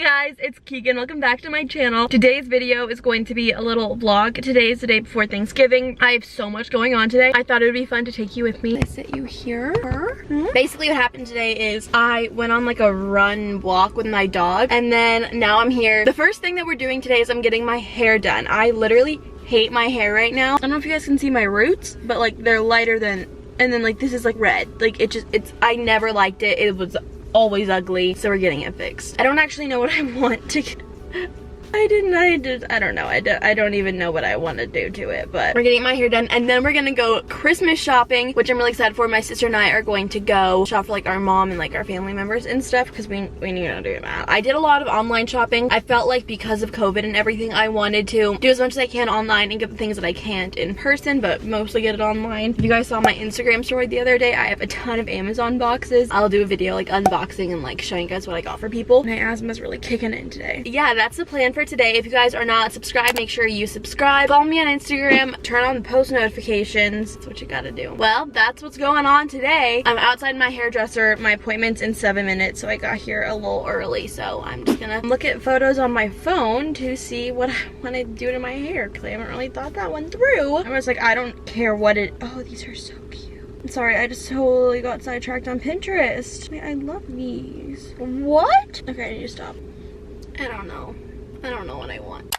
guys, it's Keegan. Welcome back to my channel. Today's video is going to be a little vlog. Today is the day before Thanksgiving. I have so much going on today. I thought it would be fun to take you with me. I sit you here. Basically what happened today is I went on like a run walk with my dog, and then now I'm here. The first thing that we're doing today is I'm getting my hair done. I literally hate my hair right now. I don't know if you guys can see my roots, but like they're lighter than, and then like this is like red. Like I never liked it. It was always ugly, so we're getting it fixed. I don't actually know what I want to get. I don't know. I don't even know what I want to do to it, but we're getting my hair done, and then we're gonna go Christmas shopping, which I'm really excited for. My sister and I are going to go shop for like our mom and like our family members and stuff, because we need to do that. I did a lot of online shopping. I felt like because of COVID and everything, I wanted to do as much as I can online and get the things that I can't in person, but mostly get it online. If you guys saw my Instagram story the other day, I have a ton of Amazon boxes. I'll do a video like unboxing and like showing you guys what I got for people. My asthma's really kicking in today. Yeah, that's the plan for today. If you guys are not subscribed, make sure you subscribe. Follow me on Instagram, turn on the post notifications. That's what you gotta do. Well, that's what's going on today. I'm outside my hairdresser. My appointment's in 7 minutes, so I got here a little early. So I'm just gonna look at photos on my phone to see what I want to do to my hair, because I haven't really thought that one through. I was like, I don't care what it, oh, these are so cute. I'm sorry, I just totally got sidetracked on Pinterest. Wait, I love these. What? Okay, I need to stop. I don't know what I want.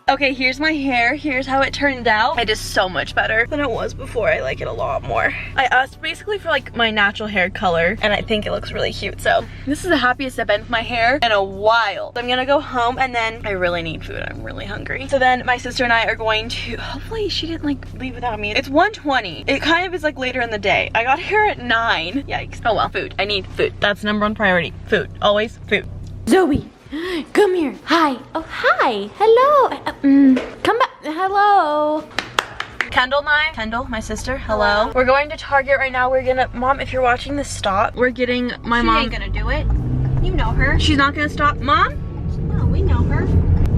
Okay, here's my hair. Here's how it turned out. It is so much better than it was before. I like it a lot more. I asked basically for like my natural hair color, and I think it looks really cute. So this is the happiest I've been with my hair in a while. So I'm gonna go home, and then I really need food. I'm really hungry. So then my sister and I are going to, hopefully she didn't like leave without me. It's 1:20. It kind of is like later in the day. I got here at 9. Yikes. Oh well, food. I need food. That's #1 priority. Food. Always food. Zoe. Come here. Hi. Oh, hi. Hello. Come back. Hello. Kendall my sister. Hello. We're going to Target right now. We're gonna, Mom, if you're watching this, stop. We're getting my mom. She ain't gonna do it. You know her. She's not gonna stop. Mom? Oh, we know her.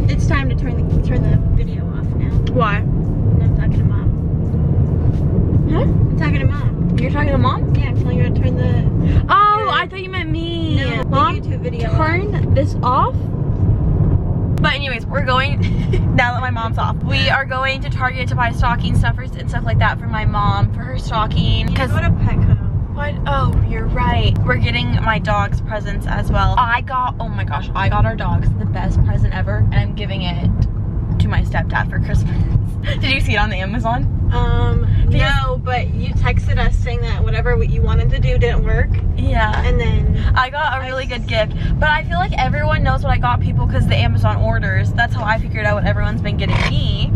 It's time to turn the video off now. Why? I'm talking to Mom. Huh? I'm talking to Mom. You're talking to Mom? Yeah, I'm telling her to turn the... Oh, I thought you meant me. No, Mom, the YouTube video turn this off. But anyways, we're going, now that my mom's off, we are going to Target to buy stocking stuffers and stuff like that for my mom, for her stocking. Because go to Petco. What? Oh, you're right. We're getting my dog's presents as well. Oh my gosh, I got our dogs the best present ever, and I'm giving it to my stepdad for Christmas. Did you see it on the Amazon? No, but you texted us saying that whatever you wanted to do didn't work. Yeah. And then I got a really good gift, but I feel like everyone knows what I got people because the Amazon orders. That's how I figured out what everyone's been getting me.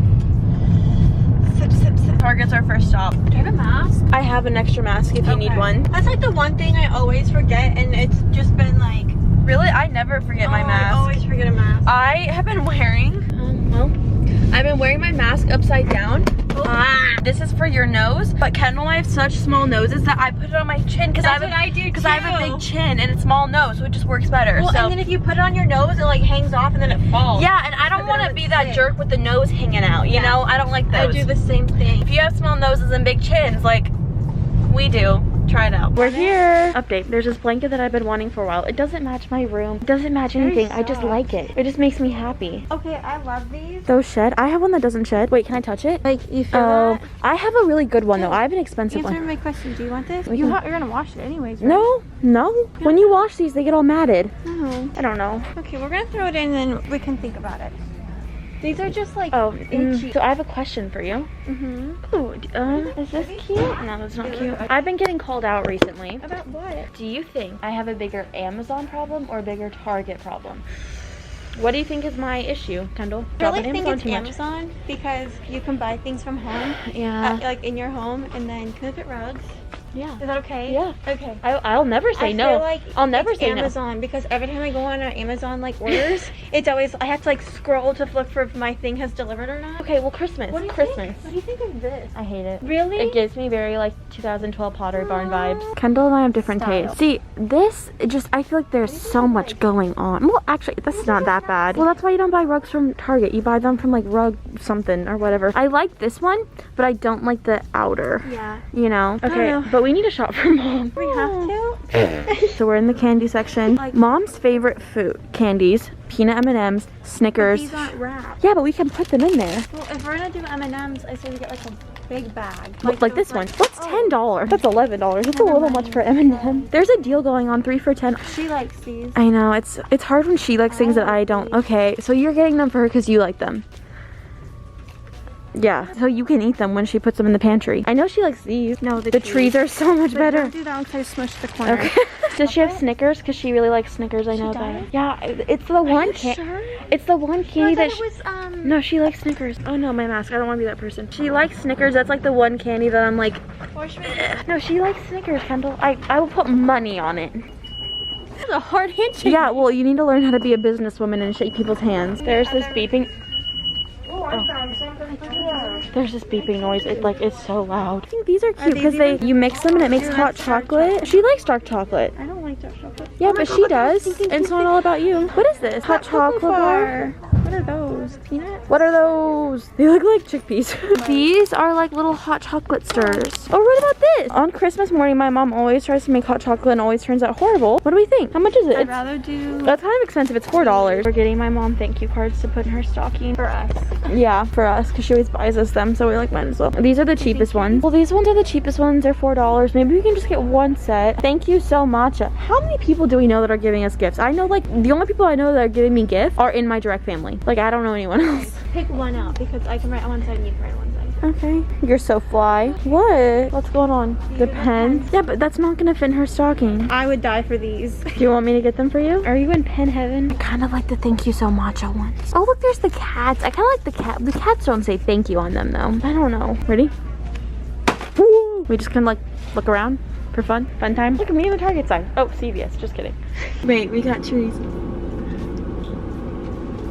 Sip, sip, sip. Target's our first stop. Do you have a mask? I have an extra mask if you need one. That's like the one thing I always forget, and it's just been like... Really? I never forget my mask. I always forget a mask. I have been wearing... I've been wearing my mask upside down. This is for your nose, but Kendall and I have such small noses that I put it on my chin because I have a big chin and a small nose, so it just works better. Well, and then if you put it on your nose, it like hangs off and then it falls. Yeah, and I don't want to be that jerk with the nose hanging out, you know? I don't like those. I do the same thing. If you have small noses and big chins, like we do, try it out. We're here. Update. There's this blanket that I've been wanting for a while. It doesn't match my room. It doesn't match anything. I just like it. It just makes me happy. Okay, I love these. Those shed. I have one that doesn't shed. Wait, can I touch it? Like, you feel that? I have a really good one though. I have an expensive one. Answer my question. Do you want this? You're gonna wash it anyways, right? No. When you wash these, they get all matted. No. I don't know. Okay, we're gonna throw it in and then we can think about it. These are just like itchy. So I have a question for you. Ooh, is this cute? No, that's not cute. I've been getting called out recently. About what? Do you think I have a bigger Amazon problem or a bigger Target problem? What do you think is my issue, Kendall? I really think it's Amazon because you can buy things from home. Yeah. Like in your home, and then carpet rugs. Yeah. Is that okay? Yeah. Okay. I'll never say no. Feel like I'll never say Amazon, because every time I go on Amazon like orders, it's always I have to like scroll to look for if my thing has delivered or not. no. Okay, well, Christmas. What do you Christmas. think? What do you think of this? I hate it. Really? It gives me very like 2012 Pottery Barn vibes. Kendall and I have different Style. tastes. See, this just, I feel like there's so much going on. Well, actually, this is not that bad. Well, that's why you don't buy rugs from Target. You buy them from like Rug something or whatever. I like this one, but I don't like the outer. Yeah. You know? Okay, know. but we need a shop for Mom. We have to. So we're in the candy section. Like- Mom's favorite food, candies, peanut M&Ms, Snickers. These aren't wrapped. Yeah, but we can put them in there. Well, if we're gonna do M&Ms, I say we get like a big bag. Like those, this one. What's oh, $10? That's $11. It's a little much for M&M. There's a deal going on, 3 for $10. She likes these. I know, it's hard when she likes things that I don't. Okay, so you're getting them for her because you like them. Yeah, so you can eat them when she puts them in the pantry. I know she likes these. No, the trees are so much better. Don't do that once I smush the corner. Okay. Does she have Snickers? Because she really likes Snickers, I know that. Yeah, it's the one Sure? It's the one candy that it was, No, she likes Snickers. Oh no, my mask. I don't want to be that person. She likes Snickers. That's like the one candy that I'm like, no, she likes Snickers, Kendall. I will put money on it. That's a hard handshake. Yeah, well, you need to learn how to be a businesswoman and shake people's hands. There's this beeping. There's this beeping noise. It's so loud. I think these are cute because you mix them and it makes hot chocolate. She likes dark chocolate. I don't like dark chocolate. Yeah, but she does. And it's not all about you. What is this? Hot chocolate bar? What are those? Peanuts? What are those? They look like chickpeas. These are like little hot chocolate stirs. Oh, what about this? On Christmas morning, my mom always tries to make hot chocolate and always turns out horrible. What do we think? How much is it? I'd rather do... That's kind of expensive. It's $4. We're getting my mom thank you cards to put in her stocking. For us. Yeah, for us, because she always buys us them, so we like might as well. These are the cheapest ones. Well, these ones are the cheapest ones. They're $4. Maybe we can just get one set. Thank you so much. How many people do we know that are giving us gifts? I know like the only people I know that are giving me gifts are in my direct family. Like I don't know anyone else. Pick one out because I can write on one side and you can write on one side. Okay. You're so fly. What? What's going on? The pens? Yeah, but that's not gonna fit in her stocking. I would die for these. Do you want me to get them for you? Are you in pen heaven? I kind of like the thank you so matcha ones. Oh, look, there's the cats. I kind of like the cat. The cats don't say thank you on them though. I don't know. Ready? Woo! We just kind of like look around for fun. Fun time. Look at me on the Target side. Oh, CVS. Just kidding. Wait, we got two of these.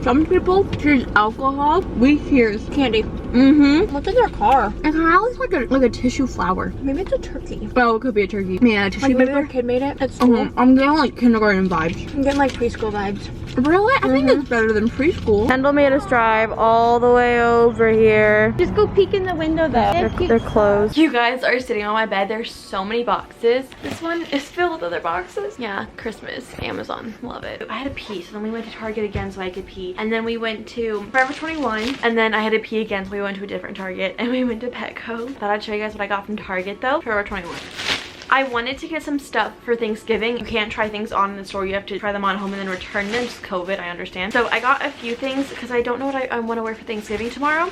Some people choose alcohol. We choose candy. Mm-hmm. What's in their car? It kind of looks like a tissue flower. Maybe it's a turkey. Oh, it could be a turkey. Yeah, a tissue Like maybe paper. their kid made it at school. I'm getting like kindergarten vibes. I'm getting like preschool vibes. Really? I think it's better than preschool. Kendall made us drive all the way over here. Just go peek in the window though. They're closed. You guys are sitting on my bed. There's so many boxes. This one is filled with other boxes. Yeah, Christmas, Amazon, love it. I had to pee, so then we went to Target again so I could pee. And then we went to Forever 21, and then I had to pee again, so we went to a different Target, and we went to Petco. Thought I'd show you guys what I got from Target though. Forever 21. I wanted to get some stuff for Thanksgiving. You can't try things on in the store. You have to try them on home and then return them. Just COVID, I understand. So I got a few things because I don't know what I want to wear for Thanksgiving tomorrow.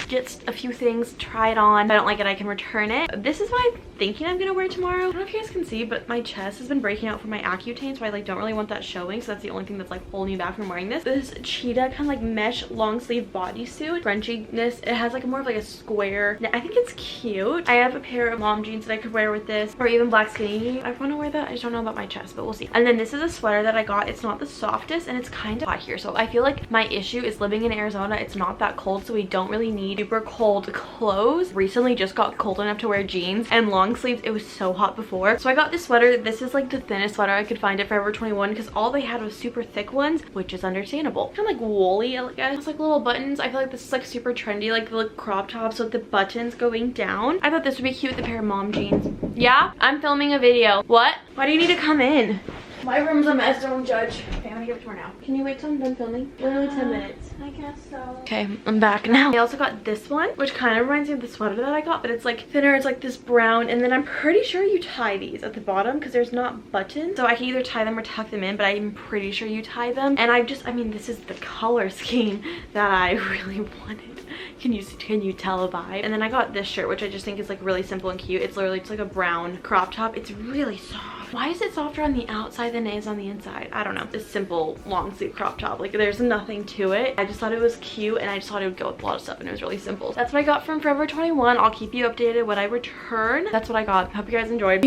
Get a few things, try it on. If I don't like it, I can return it. This is what I'm thinking I'm gonna wear tomorrow. I don't know if you guys can see, but my chest has been breaking out from my Accutane, so I like don't really want that showing. So that's the only thing that's like holding me back from wearing this. This cheetah kind of like mesh long sleeve bodysuit. Crunchiness. It has like more of like a square. I think it's cute. I have a pair of mom jeans that I could wear with this, or even black skinny. I want to wear that. I just don't know about my chest, but we'll see. And then this is a sweater that I got. It's not the softest, and it's kind of hot here. So I feel like my issue is living in Arizona. It's not that cold, so we don't really need super cold clothes. Recently just got cold enough to wear jeans and long sleeves. It was so hot before. So I got this sweater. This is like the thinnest sweater I could find at Forever 21 because all they had was super thick ones, which is understandable. Kind of like woolly, I guess. It's like little buttons. I feel like this is like super trendy, like the crop tops with the buttons going down. I thought this would be cute with a pair of mom jeans. Yeah, I'm filming a video. What? Why do you need to come in? My room's a mess, don't judge. Okay, I'm gonna give it to her now. Can you wait till I'm done filming? Literally 10 minutes. I guess so. Okay, I'm back now. I also got this one, which kind of reminds me of the sweater that I got, but it's like thinner. It's like this brown, and then I'm pretty sure you tie these at the bottom because there's not buttons. So I can either tie them or tuck them in, but I'm pretty sure you tie them. And I mean, this is the color scheme that I really wanted. Can you tell a vibe? And then I got this shirt, which I just think is like really simple and cute. It's literally just like a brown crop top. It's really soft. Why is it softer on the outside than it is on the inside? I don't know. This simple long sleeve crop top. Like there's nothing to it. I just thought it was cute and I just thought it would go with a lot of stuff and it was really simple. That's what I got from Forever 21. I'll keep you updated when I return. That's what I got. Hope you guys enjoyed.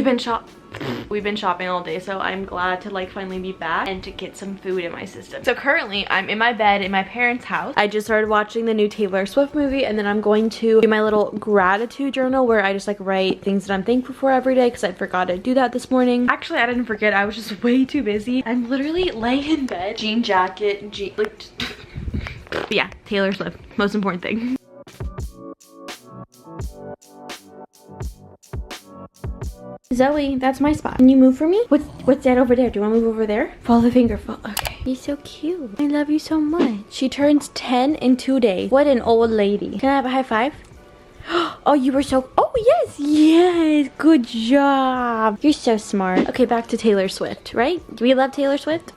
We've been shopping all day, so I'm glad to like finally be back and to get some food in my system. So currently I'm in my bed in my parents' house. I just started watching the new Taylor Swift movie, and then I'm going to do my little gratitude journal where I just like write things that I'm thankful for every day because I forgot to do that this morning. Actually, I didn't forget. I was just way too busy. I'm literally laying in bed, jean jacket, but yeah, Taylor Swift, most important thing. Zoe, that's my spot. Can you move for me? What's that over there? Do you want to move over there? Follow the finger. Okay. He's so cute. I love you so much. She turns 10 in 2 days. What an old lady. Can I have a high five? Oh, you were so... Oh, yes. Yes. Good job. You're so smart. Okay, back to Taylor Swift, right? Do we love Taylor Swift?